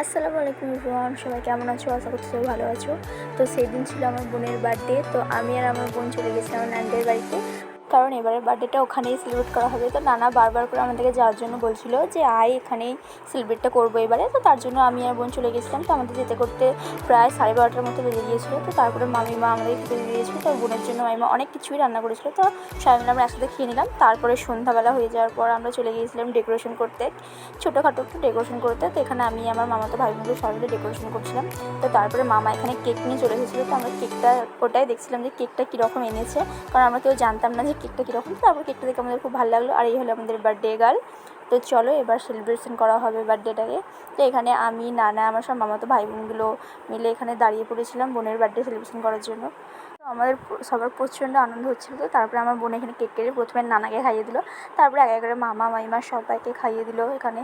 আসসালামু আলাইকুম এভরিওয়ান, সবাই কেমন আছো? আশা করছি সবাই ভালো আছো। তো সেদিন ছিল আমার বোনের বার্থডে। তো আমি আর আমার বোন চলে গেছিলাম আমার নানদের বাড়িতে, কারণ এবারের বার্থডেটা ওখানেই সেলিব্রেট করা হবে। তো নানা বারবার করে আমাদেরকে যাওয়ার জন্য বলছিল যে এখানেই সেলিব্রেটটা করবো এবারে। তো তার জন্য আমি আর বোন চলে গেছিলাম। তো আমাদের যেতে করতে প্রায় 12:30টার মতো বেজে গিয়েছিলো। তো তারপরে মামিমা আমাদের খেতে দিয়ে দিয়েছিলো। তো বোনের জন্য মামিমা অনেক কিছুই রান্না করেছিলো। তো সবাই মিলে আমরা একসাথে খেয়ে নিলাম। তারপরে সন্ধ্যাবেলা হয়ে যাওয়ার পর আমরা চলে গিয়েছিলাম ডেকোরেশন করতে, ছোটোখাটো একটু ডেকোরেশন করতে। তো এখানে আমি আমার মামাতো ভাই বোনদের সবাই মিলে ডেকোরেশন করছিলাম। তো তারপরে মামা এখানে কেক নিয়ে চলে এসেছিলো। তো আমরা ওটাই দেখছিলাম যে কেকটা কীরকম এনেছে, কারণ আমরা কেউ জানতাম না যে কেকটা কীরকম। তো তারপর কেকটা দেখে আমাদের খুব ভালো লাগলো। আর এই হলো আমাদের বার্থডে গার্ল। তো চলো এবার সেলিব্রেশন করা হবে বার্থডেটাকে। তো এখানে আমি, নানা, আমার সব মামাতো ভাই বোনগুলো মিলে এখানে দাঁড়িয়ে পড়েছিলাম বোনের বার্থডে সেলিব্রেশন করার জন্য। তো আমাদের সবার প্রচণ্ড আনন্দ হচ্ছিলো। তো তারপরে আমার বোন এখানে কেক কেটে প্রথমে নানাকে খাইয়ে দিল, তারপরে একে করে মামা মাইমা সবাইকে খাইয়ে দিল এখানে।